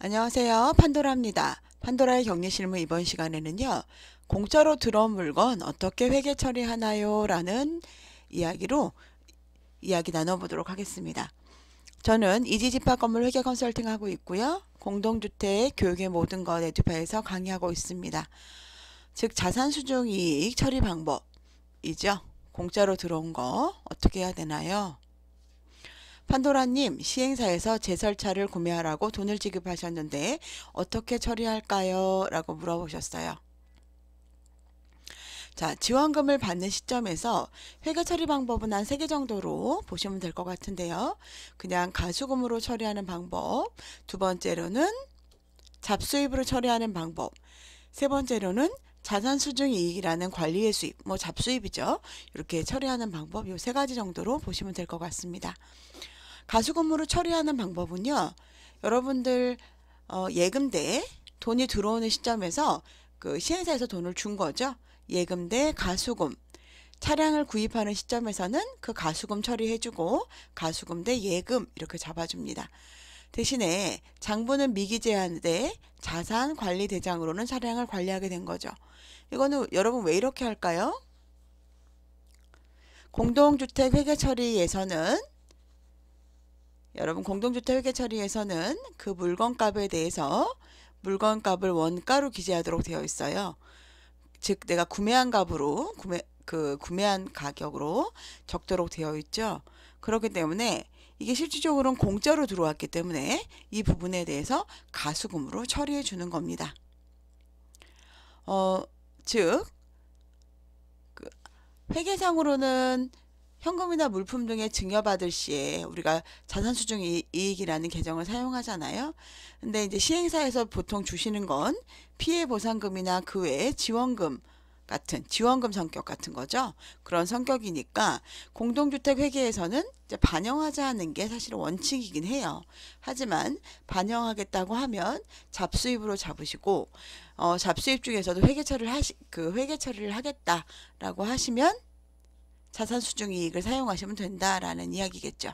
안녕하세요. 판도라입니다. 판도라의 격리실무 이번 시간에는요. 공짜로 들어온 물건 어떻게 회계 처리하나요? 라는 이야기 나눠보도록 하겠습니다. 저는 이지집합 건물 회계 컨설팅 하고 있고요. 공동주택, 교육의 모든 것 에듀파에서 강의하고 있습니다. 즉 자산수중이익 처리 방법이죠. 공짜로 들어온 거 어떻게 해야 되나요? 판도라님, 시행사에서 제설차를 구매하라고 돈을 지급하셨는데 어떻게 처리할까요? 라고 물어보셨어요. 자, 지원금을 받는 시점에서 회계 처리 방법은 한 3개 정도로 보시면 될 것 같은데요. 그냥 가수금으로 처리하는 방법, 두 번째로는 잡수입으로 처리하는 방법, 세 번째로는 자산수중이익이라는 관리의 수입, 잡수입이죠. 이렇게 처리하는 방법, 이 3가지 정도로 보시면 될 것 같습니다. 가수금으로 처리하는 방법은요. 여러분들 예금대 돈이 들어오는 시점에서 그 시행사에서 돈을 준 거죠. 예금대 가수금. 차량을 구입하는 시점에서는 그 가수금 처리해주고 가수금 대 예금 이렇게 잡아줍니다. 대신에 장부는 미기재한대 자산관리대장으로는 차량을 관리하게 된 거죠. 이거는 여러분 왜 이렇게 할까요? 공동주택 회계처리에서는 여러분 공동주택 회계처리에서는 그 물건값에 대해서 물건값을 원가로 기재하도록 되어 있어요. 즉 내가 구매한 값으로 구매한 가격으로 적도록 되어 있죠. 그렇기 때문에 이게 실질적으로는 공짜로 들어왔기 때문에 이 부분에 대해서 가수금으로 처리해 주는 겁니다. 즉 회계상으로는 현금이나 물품 등의 증여받을 시에 우리가 자산수중이익이라는 계정을 사용하잖아요. 근데 이제 시행사에서 보통 주시는 건 피해보상금이나 그 외에 지원금 성격 같은 거죠. 그런 성격이니까 공동주택 회계에서는 이제 반영하지 않는 게 사실은 원칙이긴 해요. 하지만 반영하겠다고 하면 잡수입으로 잡으시고 잡수입 중에서도 회계 처리를 하겠다라고 하시면 자산수중이익을 사용하시면 된다라는 이야기겠죠.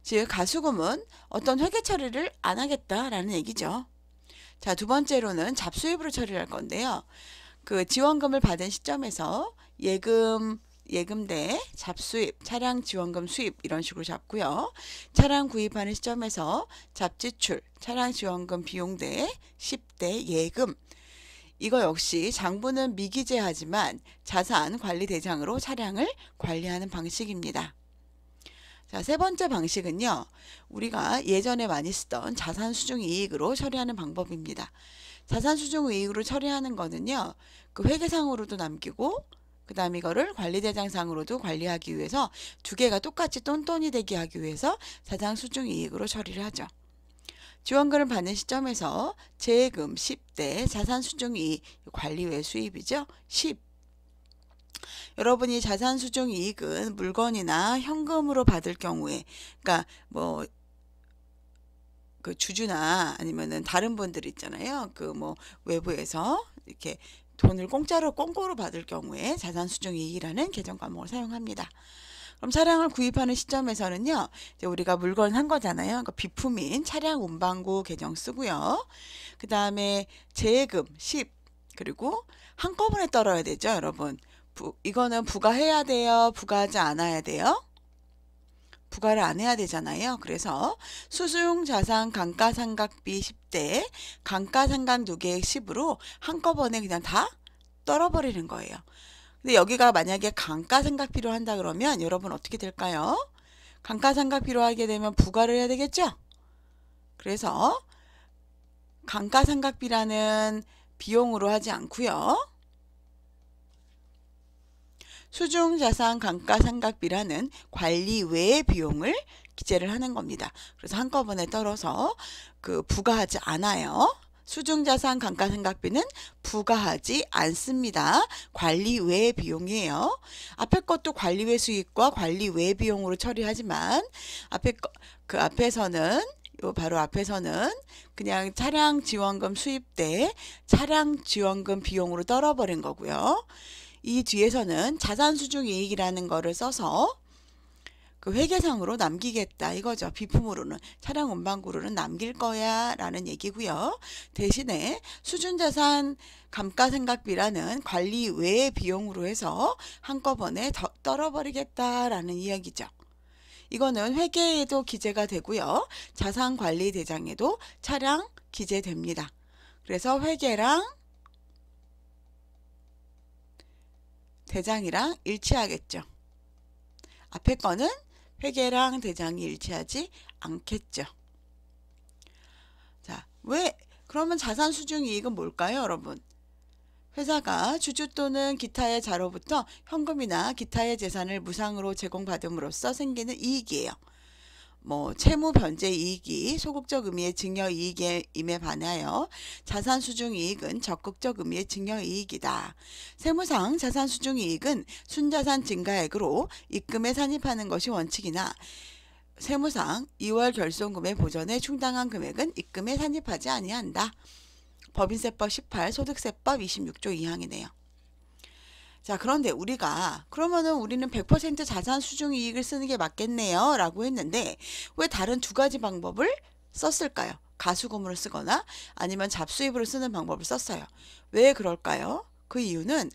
즉 가수금은 어떤 회계 처리를 안 하겠다라는 얘기죠. 자, 두 번째로는 잡수입으로 처리할 건데요. 그 지원금을 받은 시점에서 예금대 잡수입, 차량 지원금 수입 이런 식으로 잡고요. 차량 구입하는 시점에서 잡지출, 차량 지원금 비용대 10대 예금. 이거 역시 장부는 미기재하지만 자산관리대장으로 차량을 관리하는 방식입니다. 자, 세 번째 방식은요. 우리가 예전에 많이 쓰던 자산수중이익으로 처리하는 방법입니다. 자산수중이익으로 처리하는 거는요. 그 회계상으로도 남기고 그 다음 이거를 관리대장상으로도 관리하기 위해서 두 개가 똑같이 똔똔이 되게 하기 위해서 자산수중이익으로 처리를 하죠. 지원금을 받는 시점에서 재금 10대 자산수중이익 관리외 수입이죠. 10. 여러분이 자산수중이익은 물건이나 현금으로 받을 경우에 그러니까 그 주주나 아니면은 다른 분들 있잖아요. 그 외부에서 이렇게 돈을 공짜로 꽁고로 받을 경우에 자산수중이익이라는 계정 과목을 사용합니다. 그럼 차량을 구입하는 시점에서는요, 이제 우리가 물건 산 거잖아요. 그러니까 비품인 차량 운반구 계정 쓰고요. 그 다음에 재금 10, 그리고 한꺼번에 떨어야 되죠, 여러분. 이거는 부과해야 돼요? 부과하지 않아야 돼요? 부과를 안 해야 되잖아요. 그래서 수중자산 감가상각비 10대, 감가상각 2개의 10으로 한꺼번에 그냥 다 떨어버리는 거예요. 근데 여기가 만약에 감가상각 필요한다 그러면 여러분 어떻게 될까요? 감가상각 필요하게 되면 부과를 해야 되겠죠? 그래서 감가상각비라는 비용으로 하지 않고요. 수중자산 감가상각비라는 관리 외의 비용을 기재를 하는 겁니다. 그래서 한꺼번에 떨어서 부과하지 않아요. 수중자산 감가상각비는 부과하지 않습니다. 관리 외 비용이에요. 앞에 것도 관리 외 수익과 관리 외 비용으로 처리하지만 바로 앞에서는 그냥 차량 지원금 수입 때 차량 지원금 비용으로 떨어버린 거고요. 이 뒤에서는 자산수중이익이라는 거를 써서 그 회계상으로 남기겠다 이거죠. 비품으로는 차량 운반구로는 남길 거야 라는 얘기고요. 대신에 수준자산 감가생각비라는 관리 외의 비용으로 해서 한꺼번에 더 떨어버리겠다라는 이야기죠. 이거는 회계에도 기재가 되고요. 자산관리대장에도 차량 기재됩니다. 그래서 회계랑 대장이랑 일치하겠죠. 앞에 거는 회계랑 대장이 일치하지 않겠죠. 자, 그러면 자산수중이익은 뭘까요, 여러분? 회사가 주주 또는 기타의 자로부터 현금이나 기타의 재산을 무상으로 제공받음으로써 생기는 이익이에요. 뭐 채무 변제 이익이 소극적 의미의 증여 이익임에 반하여 자산 수중 이익은 적극적 의미의 증여 이익이다. 세무상 자산 수중 이익은 순자산 증가액으로 입금에 산입하는 것이 원칙이나 세무상 2월 결손금의 보전에 충당한 금액은 입금에 산입하지 아니한다. 법인세법 18, 소득세법 26조 2항이네요. 자, 그런데 그러면은 우리는 100% 자산 수중 이익을 쓰는 게 맞겠네요 라고 했는데 왜 다른 두 가지 방법을 썼을까요? 가수금으로 쓰거나 아니면 잡수입으로 쓰는 방법을 썼어요. 왜 그럴까요? 그 이유는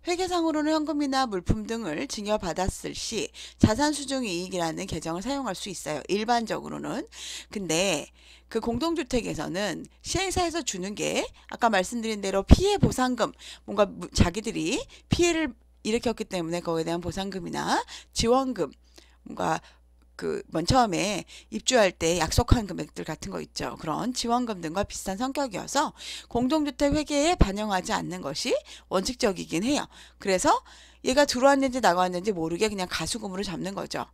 회계상으로는 현금이나 물품 등을 증여받았을 시 자산 수중 이익이라는 계정을 사용할 수 있어요. 일반적으로는. 근데 그 공동주택에서는 시행사에서 주는 게 아까 말씀드린 대로 피해 보상금, 뭔가 자기들이 피해를 일으켰기 때문에 거기에 대한 보상금이나 지원금, 뭔가 맨 처음에 입주할 때 약속한 금액들 같은 거 있죠. 그런 지원금 등과 비슷한 성격이어서 공동주택 회계에 반영하지 않는 것이 원칙적이긴 해요. 그래서 얘가 들어왔는지 나갔는지 모르게 그냥 가수금으로 잡는 거죠.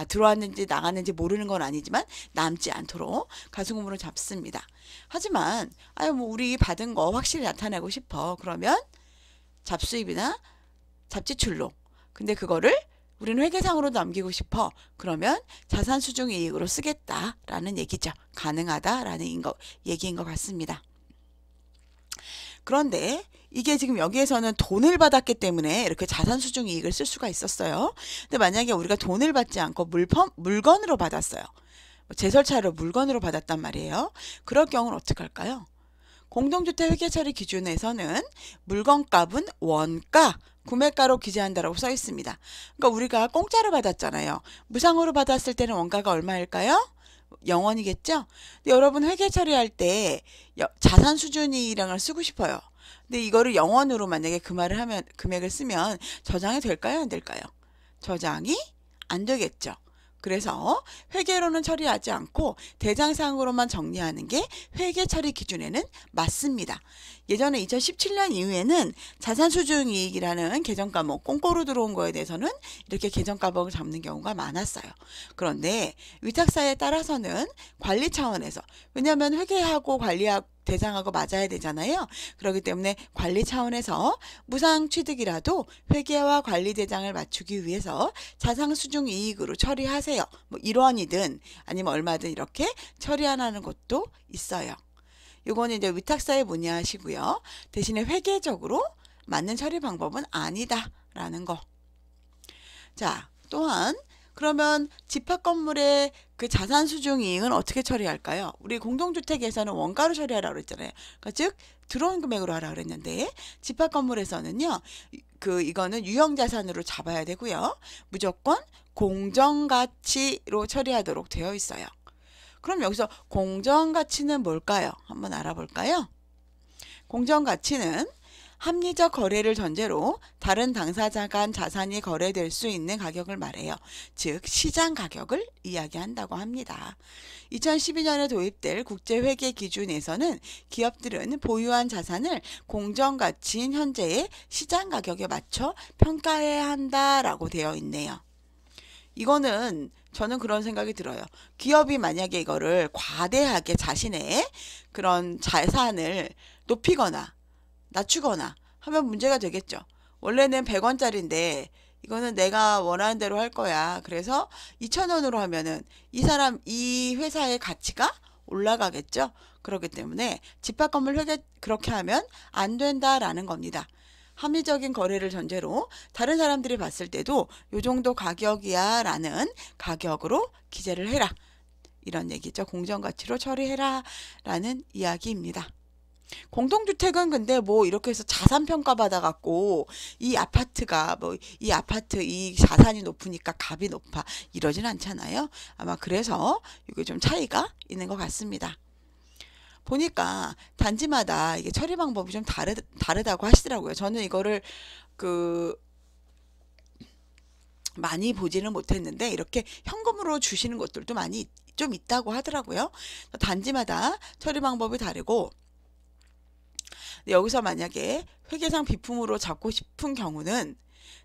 들어왔는지 나갔는지 모르는 건 아니지만 남지 않도록 가수금으로 잡습니다. 하지만 뭐 우리 받은 거 확실히 나타내고 싶어. 그러면 잡수입이나 잡지출로. 근데 그거를 우리는 회계상으로 남기고 싶어. 그러면 자산 수중 이익으로 쓰겠다라는 얘기죠. 가능하다라는 얘기인 것 같습니다. 그런데 이게 지금 여기에서는 돈을 받았기 때문에 이렇게 자산 수중 이익을 쓸 수가 있었어요. 근데 만약에 우리가 돈을 받지 않고 물건으로 받았어요. 제설차로 물건으로 받았단 말이에요. 그럴 경우는 어떻게 할까요? 공동주택 회계처리 기준에서는 물건값은 원가, 구매가로 기재한다라고 써 있습니다. 그러니까 우리가 공짜로 받았잖아요. 무상으로 받았을 때는 원가가 얼마일까요? 0원이겠죠? 근데 여러분 회계 처리할 때 자산 수준이랑을 쓰고 싶어요. 근데 이거를 0원으로 만약에 금액을 쓰면 저장이 될까요? 안 될까요? 저장이 안 되겠죠. 그래서 회계로는 처리하지 않고 대장상으로만 정리하는 게 회계 처리 기준에는 맞습니다. 예전에 2017년 이후에는 자산수중이익이라는 계정과목 꽁꼬로 들어온 거에 대해서는 이렇게 계정과목을 잡는 경우가 많았어요. 그런데 위탁사에 따라서는 관리 차원에서, 왜냐하면 회계하고 관리하고 대장하고 맞아야 되잖아요. 그렇기 때문에 관리 차원에서 무상 취득이라도 회계와 관리 대장을 맞추기 위해서 자산수중 이익으로 처리하세요. 뭐 1원이든 아니면 얼마든 이렇게 처리하는 곳도 있어요. 요거는 이제 위탁사에 문의하시고요. 대신에 회계적으로 맞는 처리 방법은 아니다라는 거. 자, 또한 그러면 집합 건물의 그 자산 수중 이익은 어떻게 처리할까요? 우리 공동주택에서는 원가로 처리하라고 그랬잖아요. 그러니까 즉 들어온 금액으로 하라고 그랬는데 집합 건물에서는요. 이거는 유형자산으로 잡아야 되고요. 무조건 공정가치로 처리하도록 되어 있어요. 그럼 여기서 공정가치는 뭘까요? 한번 알아볼까요? 공정가치는 합리적 거래를 전제로 다른 당사자 간 자산이 거래될 수 있는 가격을 말해요. 즉 시장 가격을 이야기한다고 합니다. 2012년에 도입될 국제회계 기준에서는 기업들은 보유한 자산을 공정가치인 현재의 시장 가격에 맞춰 평가해야 한다라고 되어 있네요. 이거는 저는 그런 생각이 들어요. 기업이 만약에 이거를 과대하게 자신의 그런 자산을 높이거나 낮추거나 하면 문제가 되겠죠. 원래는 100원짜리인데 이거는 내가 원하는 대로 할 거야. 그래서 2,000원으로 하면은 이 회사의 가치가 올라가겠죠. 그렇기 때문에 집합 건물 회계 그렇게 하면 안 된다라는 겁니다. 합리적인 거래를 전제로 다른 사람들이 봤을 때도 요 정도 가격이야 라는 가격으로 기재를 해라. 이런 얘기죠. 공정가치로 처리해라 라는 이야기입니다. 공동주택은 근데 뭐 이렇게 해서 자산평가 받아갖고 이 아파트가 뭐 이 아파트 이 자산이 높으니까 값이 높아 이러진 않잖아요. 아마 그래서 이게 좀 차이가 있는 것 같습니다. 보니까 단지마다 이게 처리 방법이 좀 다르다고 하시더라고요. 저는 이거를 그 많이 보지는 못했는데 이렇게 현금으로 주시는 것들도 많이 좀 있다고 하더라고요. 단지마다 처리 방법이 다르고 여기서 만약에 회계상 비품으로 잡고 싶은 경우는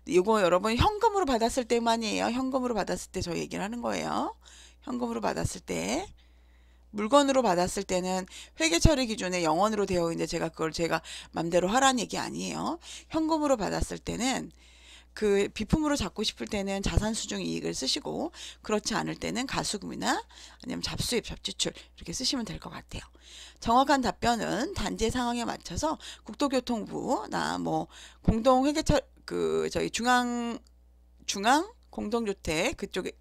이거 여러분 현금으로 받았을 때만이에요. 현금으로 받았을 때 저 얘기를 하는 거예요. 현금으로 받았을 때 물건으로 받았을 때는 회계 처리 기준에 0원으로 되어 있는데 제가 그걸 제가 맘대로 하라는 얘기 아니에요. 현금으로 받았을 때는 그 비품으로 잡고 싶을 때는 자산 수중 이익을 쓰시고 그렇지 않을 때는 가수금이나 아니면 잡수입, 잡지출 이렇게 쓰시면 될 것 같아요. 정확한 답변은 단지의 상황에 맞춰서 국토교통부나 뭐 공동회계처 저희 중앙 공동주택 그쪽에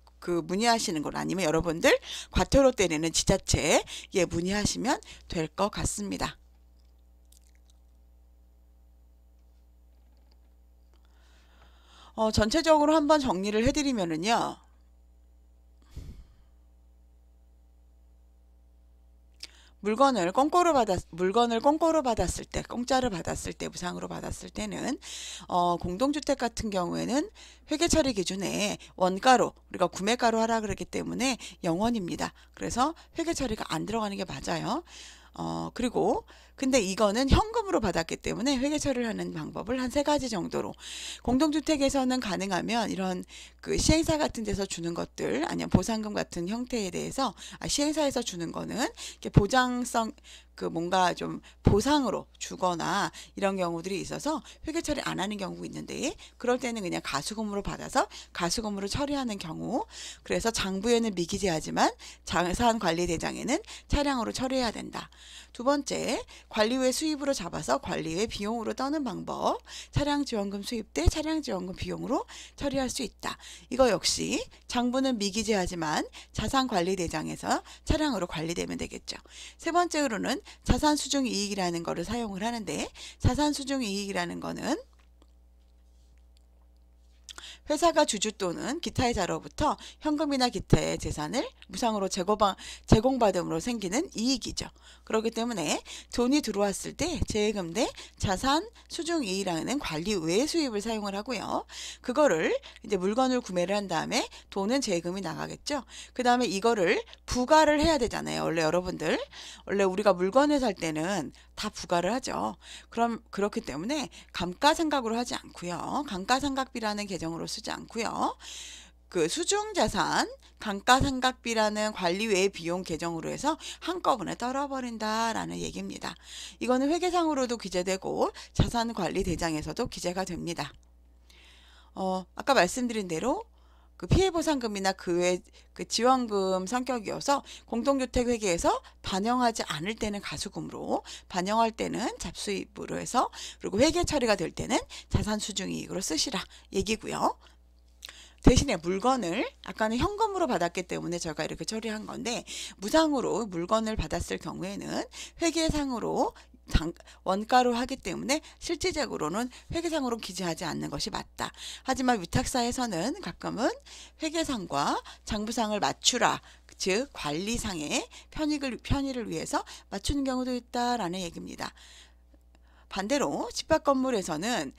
문의하시는 걸 아니면 여러분들 과태료 때리는 지자체에 문의하시면 될 것 같습니다. 전체적으로 한번 정리를 해드리면은요. 물건을 공짜로 받았을 때, 공짜를 받았을 때, 무상으로 받았을 때는, 공동주택 같은 경우에는 회계 처리 기준에 원가로, 우리가 구매가로 하라 그러기 때문에 0원입니다. 그래서 회계 처리가 안 들어가는 게 맞아요. 그리고 근데 이거는 현금으로 받았기 때문에 회계 처리를 하는 방법을 한 3가지 정도로 공동주택에서는 가능하면 이런 그 시행사 같은 데서 주는 것들 아니면 보상금 같은 형태에 대해서 시행사에서 주는 거는 이렇게 보장성 뭔가 좀 보상으로 주거나 이런 경우들이 있어서 회계 처리 안 하는 경우가 있는데 그럴 때는 그냥 가수금으로 받아서 가수금으로 처리하는 경우 그래서 장부에는 미기재하지만 자산관리대장에는 차량으로 처리해야 된다. 두 번째, 관리후에 수입으로 잡아서 관리후에 비용으로 떠는 방법. 차량지원금 수입 때 차량지원금 비용으로 처리할 수 있다. 이거 역시 장부는 미기재하지만 자산관리대장에서 차량으로 관리되면 되겠죠. 세 번째로는 자산수중이익이라는 거를 사용을 하는데 자산수중이익이라는 거는 회사가 주주 또는 기타의 자로부터 현금이나 기타의 재산을 무상으로 제공받음으로 생기는 이익이죠. 그렇기 때문에 돈이 들어왔을 때 재해금 대 자산 수중 이익이라는 관리 외 수입을 사용을 하고요. 그거를 이제 물건을 구매를 한 다음에 돈은 재해금이 나가겠죠. 그 다음에 이거를 부가를 해야 되잖아요. 원래 여러분들 원래 우리가 물건을 살 때는 다 부가를 하죠. 그렇기 때문에 감가상각으로 하지 않고요. 감가상각비라는 계정으로 쓰지 않고요. 그 수중자산 감가상각비라는 관리 외 비용 계정으로 해서 한꺼번에 떨어버린다라는 얘기입니다. 이거는 회계상으로도 기재되고 자산관리대장에서도 기재가 됩니다. 아까 말씀드린 대로 그 피해보상금이나 그 외 그 지원금 성격이어서 공동주택 회계에서 반영하지 않을 때는 가수금으로 반영할 때는 잡수입으로 해서 그리고 회계 처리가 될 때는 자산수중이익으로 쓰시라 얘기고요. 대신에 물건을 아까는 현금으로 받았기 때문에 제가 이렇게 처리한 건데 무상으로 물건을 받았을 경우에는 회계상으로 원가로 하기 때문에 실질적으로는 회계상으로 기재하지 않는 것이 맞다. 하지만 위탁사에서는 가끔은 회계상과 장부상을 맞추라. 즉 관리상의 편의를 위해서 맞추는 경우도 있다라는 얘기입니다. 반대로 집합건물에서는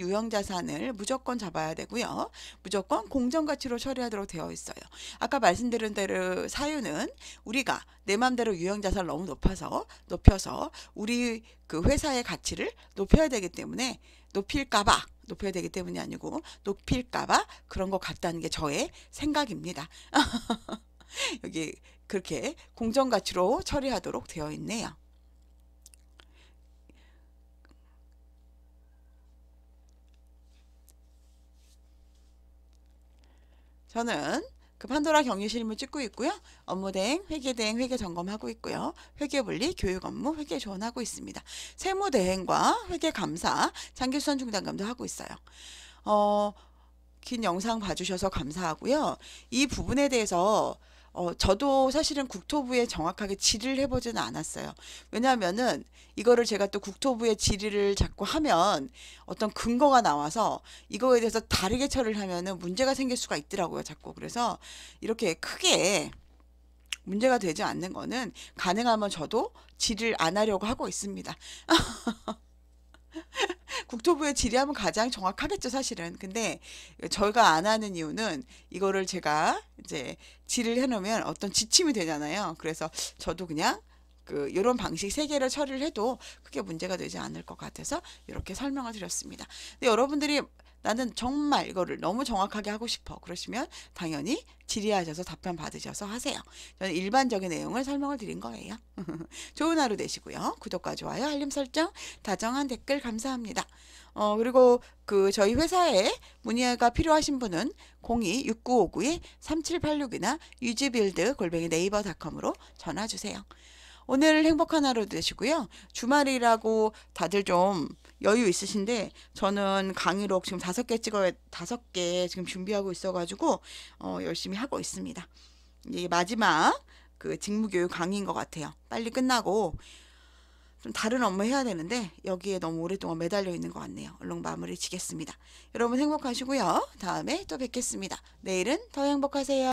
유형자산을 무조건 잡아야 되고요. 무조건 공정가치로 처리하도록 되어 있어요. 아까 말씀드린 대로 사유는 우리가 내 맘대로 유형자산을 너무 높여서 우리 그 회사의 가치를 높여야 되기 때문에 높여야 되기 때문이 아니고 높일까봐 그런 것 같다는 게 저의 생각입니다. 여기 그렇게 공정가치로 처리하도록 되어 있네요. 저는 그 판도라 격리 실무 찍고 있고요. 업무 대행, 회계 대행, 회계 점검하고 있고요. 회계 분리, 교육 업무, 회계 조언하고 있습니다. 세무 대행과 회계 감사, 장기 수완 중단감도 하고 있어요. 긴 영상 봐주셔서 감사하고요. 이 부분에 대해서 저도 사실은 국토부에 정확하게 질의를 해보지는 않았어요. 왜냐하면은 이거를 제가 또 국토부에 질의를 자꾸 하면 어떤 근거가 나와서 이거에 대해서 다르게 처리를 하면은 문제가 생길 수가 있더라고요, 자꾸. 그래서 이렇게 크게 문제가 되지 않는 거는 가능하면 저도 질의를 안 하려고 하고 있습니다. 국토부에 질의하면 가장 정확하겠죠, 사실은. 근데 저희가 안 하는 이유는 이거를 제가 이제 질의를 해놓으면 어떤 지침이 되잖아요. 그래서 저도 그냥 이런 방식 세 개를 처리를 해도 크게 문제가 되지 않을 것 같아서 이렇게 설명을 드렸습니다. 근데 여러분들이 나는 정말 이거를 너무 정확하게 하고 싶어 그러시면 당연히 질의하셔서 답변 받으셔서 하세요. 저는 일반적인 내용을 설명을 드린 거예요. 좋은 하루 되시고요. 구독과 좋아요, 알림 설정, 다정한 댓글 감사합니다. 그리고 저희 회사에 문의가 필요하신 분은 02-6959-3786이나 유지빌드@네이버닷컴으로 전화 주세요. 오늘 행복한 하루 되시고요. 주말이라고 다들 좀 여유 있으신데 저는 강의록 지금 5개 지금 준비하고 있어가지고 열심히 하고 있습니다. 이게 마지막 직무교육 강의인 것 같아요. 빨리 끝나고 좀 다른 업무 해야 되는데 여기에 너무 오랫동안 매달려 있는 것 같네요. 얼른 마무리 지겠습니다. 여러분 행복하시고요. 다음에 또 뵙겠습니다. 내일은 더 행복하세요.